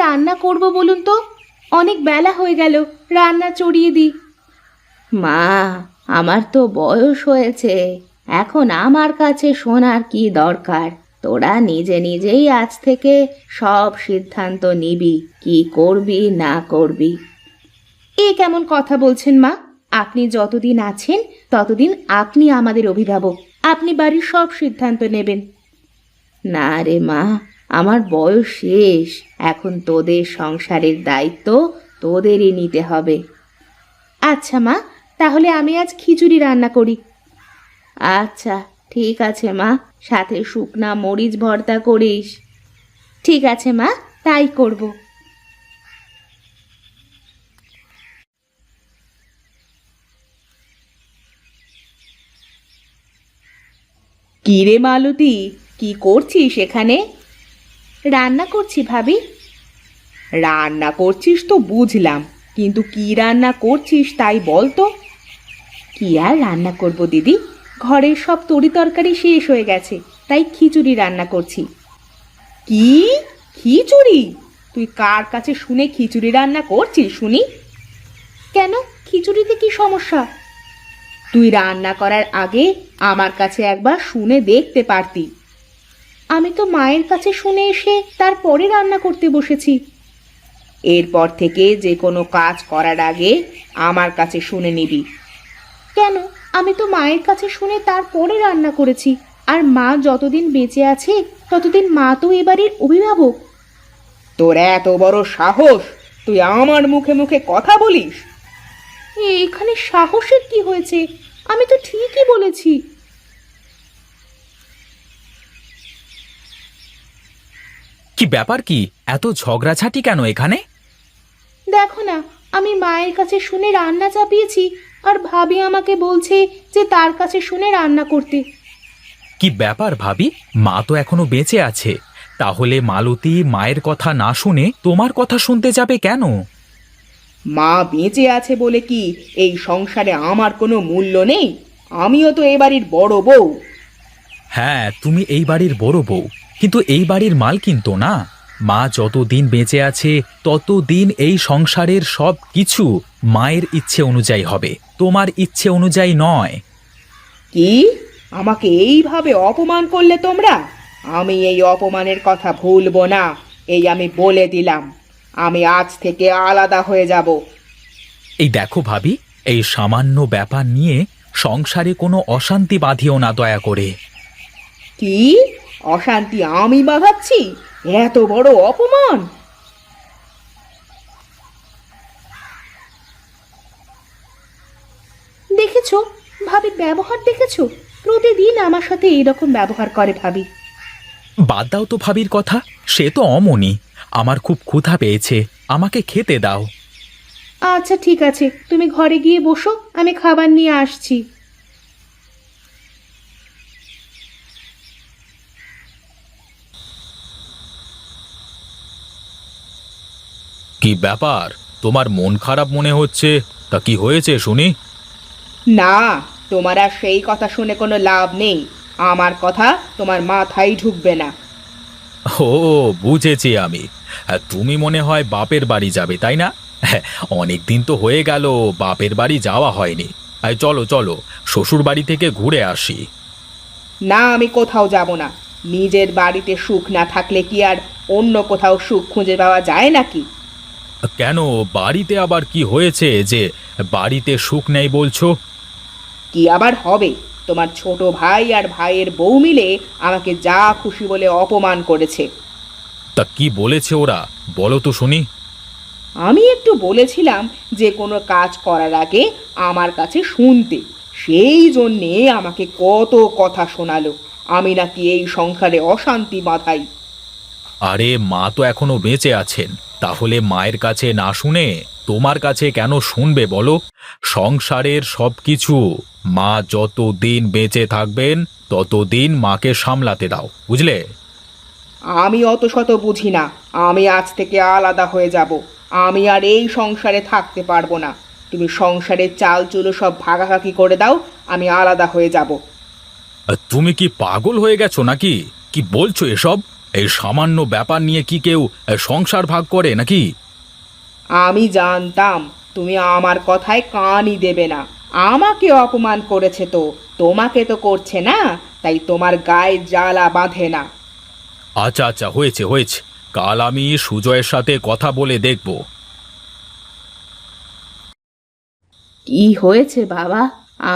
রান্না করব বলুন তো? অনেক বেলা হয়ে গেল, রান্না চড়িয়ে দিই। মা, আমার তো বয়স হয়েছে, এখন আমার কাছে শোনার কি দরকার? তোরা নিজে নিজেই আজ থেকে সব সিদ্ধান্ত নিবি, কি করবি না করবি। এ কেমন কথা বলছেন মা? আপনি যতদিন আছেন ততদিন আপনি আমাদের অভিভাবক, আপনি বাড়ির সব সিদ্ধান্ত নেবেন। না রে মা, আমার বয়স শেষ, এখন তোদের সংসারের দায়িত্ব তোদেরই নিতে হবে। আচ্ছা মা, তাহলে আমি আজ খিচুড়ি রান্না করি। আচ্ছা ঠিক আছে মা, সাথে শুকনা মরিচ ভর্তা করিস। ঠিক আছে মা, তাই করব। কি রে মালতী, কি করছিস এখানে? রান্না করছি ভাবি। রান্না করছিস তো বুঝলাম, কিন্তু কি রান্না করছিস তাই বল তো। কি আর রান্না করব দিদি, ঘরের সব তরি তরকারি শেষ হয়ে গেছে, তাই খিচুড়ি রান্না করছি। কি? খিচুড়ি? তুই কার কাছে শুনে খিচুড়ি রান্না করছিস শুনি? কেন, খিচুড়িতে কি সমস্যা? তুই রান্না করার আগে আমার কাছে একবার শুনে দেখতে পারতি। আমি তো মায়ের কাছে শুনে এসে তারপরে রান্না করতে বসেছি। এরপর থেকে যে কোনো কাজ করার আগে আমার কাছে শুনে নিবি। কেন, আমি তো মায়ের কাছে শুনে তারপরে রান্না করেছি, আর মা যতদিন বেঁচে আছে ততদিন মা তো এবারের অভিভাবক। তোর এত বড় সাহস, তুই আমার মুখে মুখে কথা বলিস? এখানে সাহসের কি হয়েছে? আমি তো ঠিকই বলেছি। কি ব্যাপার? কি এত ঝগড়াঝাটি কেন এখানে? দেখো না, আমি মায়ের কাছে শুনে রান্না চাপিয়েছি, আর ভাবি আমাকে বলছে যে তার কাছে শুনে রান্না করতে। কি ব্যাপার ভাবি, মা তো এখনো বেঁচে আছে, তাহলে মালতী মায়ের কথা না শুনে তোমার কথা শুনতে যাবে কেন? মা বেঁচে আছে বলে কি এই সংসারে আমার কোনো মূল্য নেই? আমিও তো এ বাড়ির বড় বউ। হ্যাঁ, তুমি এই বাড়ির বড় বউ, কিন্তু এই বাড়ির মালকিন তো না। মা যতদিন বেঁচে আছে ততদিন এই সংসারের সব কিছু মায়ের ইচ্ছে অনুযায়ী হবে, তোমার ইচ্ছে অনুযায়ী নয়। কি? আমাকে এইভাবে অপমান করলে তোমরা? আমি এই অপমানের কথা ভুলবো না, এই আমি বলে দিলাম। আমি আজ থেকে আলাদা হয়ে যাব। এই দেখো ভাবি, এই সামান্য ব্যাপার নিয়ে সংসারে কোনো অশান্তি বাঁধিও না দয়া করে। কি? অশান্তি আমি বাঁধাচ্ছি? এত বড় অপমান! দেখেছো ভাবির ব্যবহার, দেখেছো? প্রতিদিন আমার সাথে এইরকম ব্যবহার করে ভাবি। বাদ দাও তো ভাবির কথা, সে তো অমনি। আমার খুব ক্ষুধা পেয়েছে, আমাকে খেতে দাও। আচ্ছা ঠিক আছে, তুমি ঘরে গিয়ে বসো, আমি খাবার নিয়ে আসছি। কি ব্যাপার, তোমার মন খারাপ মনে হচ্ছে? তা কি হয়েছে শুনি? না, তোমার আর সেই কথা শুনে কোনো লাভ নেই। আমার কথা তোমার মাথায় ঢুকবে না। ও, বুঝেছি আমি। তুমি মনে হয় বাপের বাড়ি যাবে, তাই না? অনেক দিন তো হয়ে গেল বাপের বাড়ি যাওয়া হয়নি। চলো চলো, শ্বশুর বাড়ি থেকে ঘুরে আসি। না, আমি কোথাও যাব না। নিজের বাড়িতে সুখ না থাকলে কি আর অন্য কোথাও সুখ খুঁজে পাওয়া যায় নাকি? কেন, বাড়িতে আবার কি হয়েছে যে বাড়িতে সুখ নেই বলছো? কি আবার হবে? তোমার ছোট ভাই আর ভাইয়ের বউ মিলে আমাকে যা খুশি বলে অপমান করেছে। তা কি বলেছে ওরা, বলো তো শুনি। আমি একটু বলেছিলাম যে কোনো কাজ করার আগে আমার কাছে শুনতে, সেই জন্যে আমাকে কত কথা শোনালো। আমি নাকি এই সংসারে অশান্তি বাঁধাই। আরে মা তো এখনো বেঁচে আছেন, তাহলে মায়ের কাছে না শুনে তোমার কাছে কেন শুনবে বলো? সংসারের সবকিছু মা যতদিন বেঁচে থাকবেন ততদিন মাকে সামলাতে দাও, বুঝলে? আমি অত শত বুঝি না। আমি আজ থেকে আলাদা হয়ে যাব। আমি আর এই সংসারে থাকতে পারবো না। তুমি সংসারের চাল চুলো সব ভাগাভাগি করে দাও, আমি আলাদা হয়ে যাব। তুমি কি পাগল হয়ে গেছো নাকি? কি বলছো এসব? এই সামান্য ব্যাপার নিয়ে কি কেউ সংসার ভাগ করে নাকি? আমি জানতাম তুমি আমার কথায় কানই দেবে না। আমাকে অপমান করেছে তো, তোমাকে তো করছে না, তাই তোমার গায়ে জ্বালা বাঁধে না। আচ্ছা আচ্ছা, হয়েছে হয়েছে, কাল আমি সুজয়ের সাথে কথা বলে দেখব। কি হয়েছে বাবা?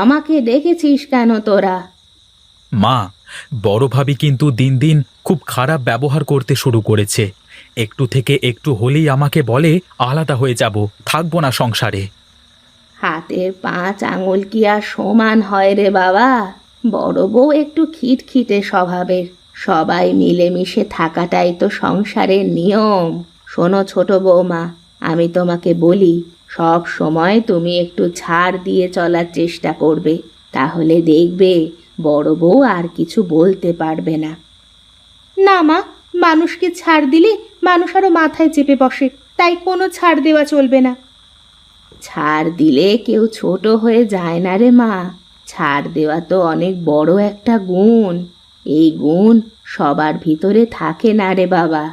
আমাকে ডেকেছিস কেন তোরা? মা, বড় ভাবি কিন্তু দিন দিন খুব খারাপ ব্যবহার করতে শুরু করেছে। একটু থেকে একটু হলেই আমাকে বলে আলাদা হয়ে যাব, থাকবো না সংসারে। হাতের 5 আঙুল কি আর সমান হয় রে বাবা? বড় বউ একটু খিটখিটে স্বভাবের। সবাই মিলেমিশে থাকাটাই তো সংসারের নিয়ম। শোনো ছোট বৌমা, আমি তোমাকে বলি, সব সময় তুমি একটু ছাড় দিয়ে চলার চেষ্টা করবে, তাহলে দেখবে বড় বউ আর কিছু বলতে পারবে না। না মা, মানুষকে ছাড় দিলে মানুষ আরো মাথায় চেপে বসে, তাই কোনো ছাড় দেওয়া চলবে না। ছাড় দিলে কেউ ছোট হয়ে যায় না রে মা। ছাড় দেওয়া তো অনেক বড় একটা গুণ। এই গুণ সবার ভিতরে থাকে না রে বাবা।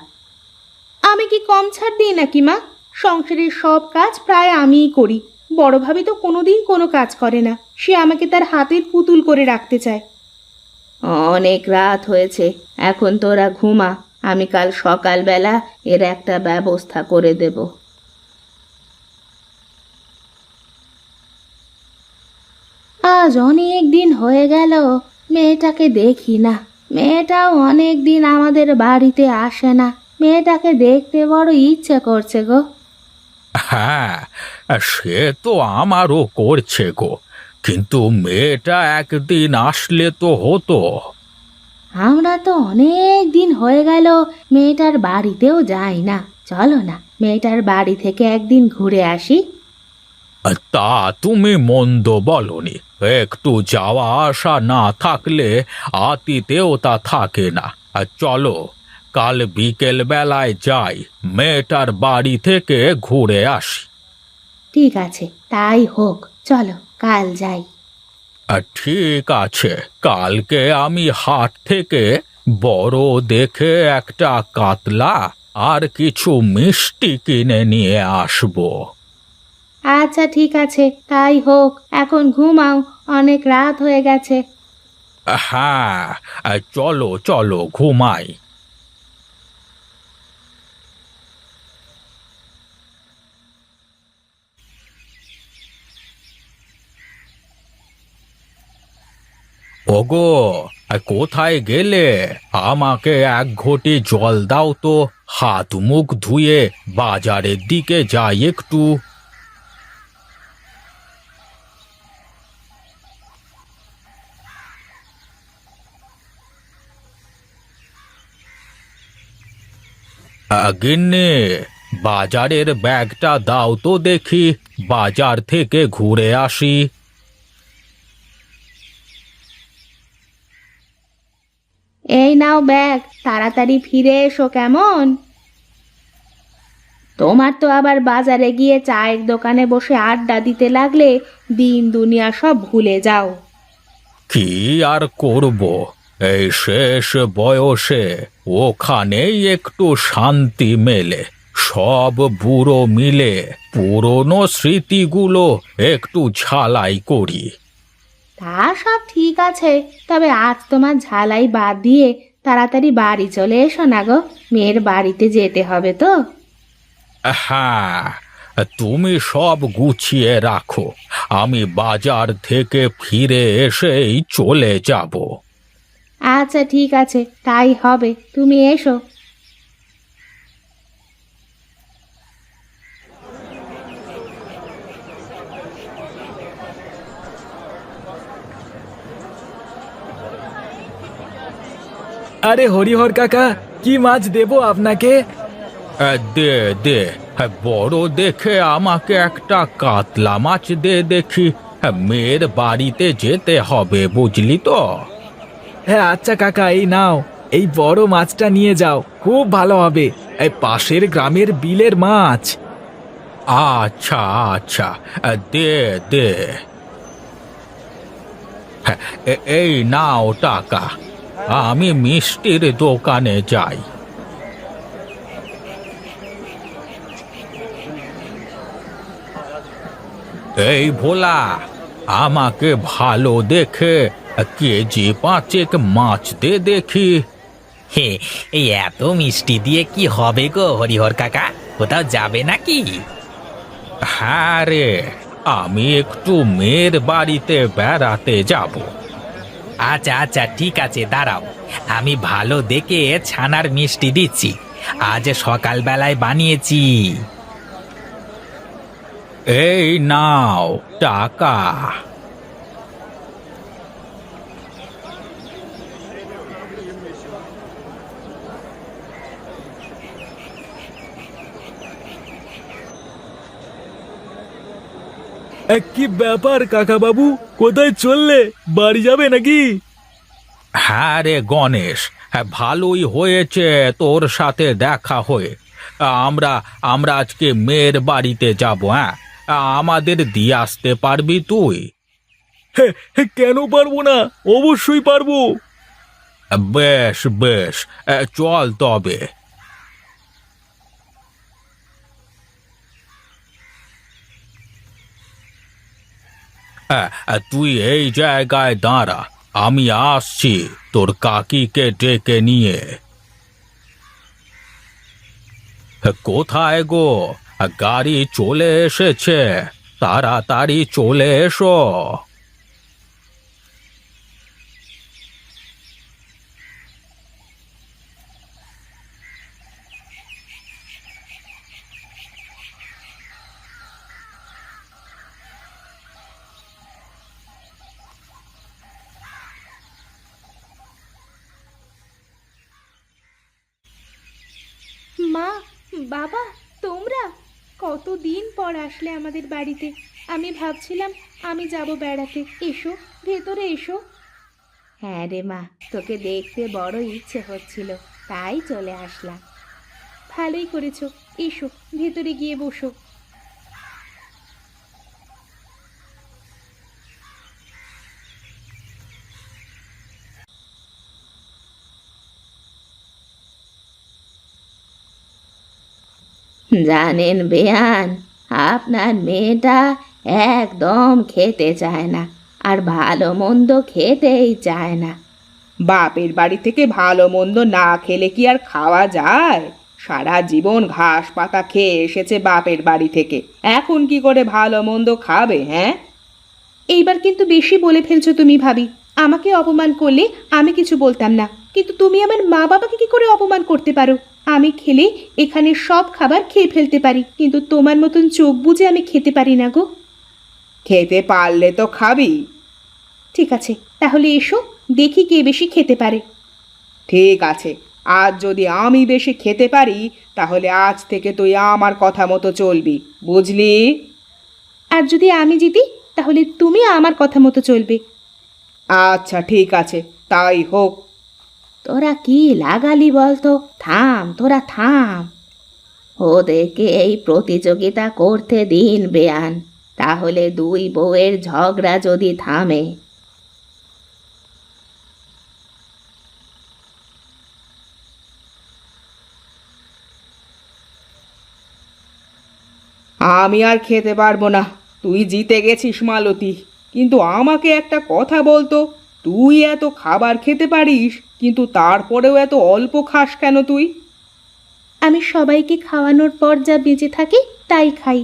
আমি কি কম ছাড় দিই নাকি মা? সংসারের সব কাজ প্রায় আমিই করি। বড় ভাবি তো কোনোদিন কোনো কাজ করে না, সে আমাকে তার হাতের পুতুল করে রাখতে চায়। অনেক রাত হয়েছে, এখন তোরা ঘুমা। আমি কাল সকালবেলা এর একটা ব্যবস্থা করে দেব। আজ অনেক দিন হয়ে গেল মেয়েটাকে দেখি না। মেয়েটাও অনেক দিন আমাদের বাড়িতে আসে না। মেয়েটাকে দেখতে বড় ইচ্ছে করছে গো। হ্যাঁ, সে তো আমারও করছে গো, কিন্তু মেয়েটা একদিন আসলে তো হতো। আমরা তো অনেক দিন হয়ে গেল মেয়েটার বাড়িতেও যাই না। চলো না, মেয়েটার বাড়ি থেকে একদিন ঘুরে আসি। তা তুমি মন্দ বলনি, একটু যাওয়া আসা না থাকলে আতিতেও তা থাকে না। আর চলো, কাল বিকেল বেলায় যাই, মেয়েটার বাড়ি থেকে ঘুরে আসি। ঠিক আছে, তাই হোক, চলো কাল যাই। ঠিক আছে, কালকে আমি হাট থেকে বড় দেখে একটা কাতলা আর কিছু মিষ্টি কিনে নিয়ে আসবো। আচ্ছা ঠিক আছে, তাই হোক। এখন ঘুমাও, অনেক রাত হয়ে গেছে। হ্যাঁ, চলো চলো ঘুমাই। ওগো, কোথায় গেলে? আমাকে এক ঘটি জল দাও তো, হাত মুখ ধুয়ে বাজারের দিকে যাই একটু। গিন্নি, বাজারের ব্যাগটা দাও তো দেখি, বাজার থেকে ঘুরে আসি। এই নাও ব্যাগ, তাড়াতাড়ি ফিরে এসো কেমন? তোমার তো আবার বাজারে গিয়ে চায়ের দোকানে বসে আড্ডা দিতে লাগলে দিন দুনিয়া সব ভুলে যাও। কি আর করব, এই শেষ বয়সে ওখানেই একটু শান্তি মেলে। সব বুড়ো মিলে পুরনো স্মৃতিগুলো একটু ঝালাই করি। তা সব ঠিক আছে, তবে আজ তোমার ঝালাই বাদ দিয়ে তাড়াতাড়ি বাড়ি চলে এসো না গো, মেয়ের বাড়িতে যেতে হবে তো। হ্যাঁ, তুমি সব গুছিয়ে রাখো, আমি বাজার থেকে ফিরে এসেই চলে যাব। আচ্ছা ঠিক আছে, তাই হবে, তুমি এসো। আরে হরিহর কাকা, কি মাছ দেবো আপনাকে? দে দে, বড় দেখে আমাকে একটা কাতলা মাছ দে দেখি। মেয়ের বাড়িতে যেতে হবে, বুঝলি তো। হ্যাঁ আচ্ছা কাকা, এই নাও, এই বড় মাছটা নিয়ে যাও, খুব ভালো হবে। এই পাশের গ্রামের বিলের মাছ। আচ্ছা আচ্ছা, দে দে। এই নাও টাকা, আমি মিষ্টির দোকানে যাই। এই ভোলা, আমাকে ভালো দেখে কেজি 5 মাছ দে দেখি। হে, এই এত মিষ্টি দিয়ে কি হবে গো হরিহর কাকা? কোথাও যাবে নাকি? হ্যাঁ রে, আমি একটু মেয়ের বাড়িতে বেড়াতে যাব। আচ্ছা আচ্ছা, ঠিক আছে, দাঁড়াও, আমি ভালো দেখে ছানার মিষ্টি দিচ্ছি। আজ সকালবেলায় বানিয়েছি। এই নাও টাকা। কি ব্যাপার কাকা বাবু, কোথায় চললে? বাড়ি যাবে নাকি? হ্যাঁ রে গণেশ, হ্যাঁ, ভালোই হয়েছে তোর সাথে দেখা হয়ে। আমরা আমরা আজকে মেয়ের বাড়িতে যাব। হ্যাঁ, আমাদের দিয়ে আসতে পারবি তুই? কেন পারবো না, অবশ্যই পারবো। বেশ বেশ, চল তবে। তুই এই জায়গায় দাঁড়া, আমি আসছি তোর কাকিকে ডেকে নিয়ে। কোথায় গো? গাড়ি চলে এসেছে, তাড়াতাড়ি চলে এসো। মা, বাবা, তোমরা কতদিন পর আসলে আমাদের বাড়িতে। আমি ভাবছিলাম আমি যাব বেড়াতে। এসো, ভেতরে এসো। হ্যাঁ রে মা, তোকে দেখতে বড় ইচ্ছে হচ্ছিল, তাই চলে আসলাম। ভালোই করেছো, এসো ভেতরে গিয়ে বসো। জানেন বেয়ান, আপনার মেয়েটা একদম খেতে চায় না, আর ভালো মন্দ খেতেই চায় না। বাপের বাড়ি থেকে ভালো মন্দ না খেলে কি আর খাওয়া যায়? সারা জীবন ঘাস পাতা খেয়ে এসেছে বাপের বাড়ি থেকে, এখন কি করে ভালো মন্দ খাবে? হ্যাঁ, এইবার কিন্তু বেশি বলে ফেলছো তুমি ভাবি। আমাকে অপমান করলে আমি কিছু বলতাম না, কিন্তু তুমি আমার মা বাবাকে কি করে অপমান করতে পারো? আমি খেলে এখানে সব খাবার খেয়ে ফেলতে পারি, কিন্তু তোমার মতন চোখ বুজে আমি খেতে পারি না গো। খেতে পারলে তো খাবি। ঠিক আছে, তাহলে এসো, দেখি কে বেশি খেতে পারে। ঠিক আছে, আজ যদি আমি বেশি খেতে পারি, তাহলে আজ থেকে তুই আমার কথা মতো চলবি, বুঝলি? আর যদি আমি জিতি, তাহলে তুমি আমার কথা মতো চলবে। আচ্ছা ঠিক আছে, তাই হোক। তোরা কি লাগালি বলতো? থাম, তোরা থাম। ওদেরকে এই প্রতিযোগিতা করতে দিন বেয়ান, তাহলে দুই বউয়ের ঝগড়া যদি থামে। আমি আর খেতে পারবো না, তুই জিতে গেছিস মালতী। কিন্তু আমাকে একটা কথা বলতো, তুই এত খাবার খেতে পারিস, কিন্তু তারপরেও এত অল্প খাস কেন তুই? আমি সবাইকে খাওয়ানোর পর যা বেঁচে থাকি তাই খাই।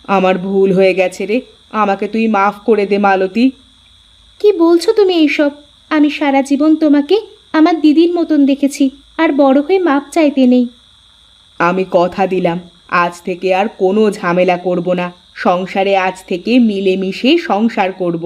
আমার ভুল হয়ে গেছে রে, আমাকে তুই মাফ করে দে মালতী। কি বলছো তুমি এইসব? আমি সারা জীবন তোমাকে আমার দিদির মতন দেখেছি, আর বড় হয়ে মাপ চাইতে নেই। আমি কথা দিলাম, আজ থেকে আর কোনো ঝামেলা করব না, সংসারে আজ থেকে মিলেমিশে সংসার করব।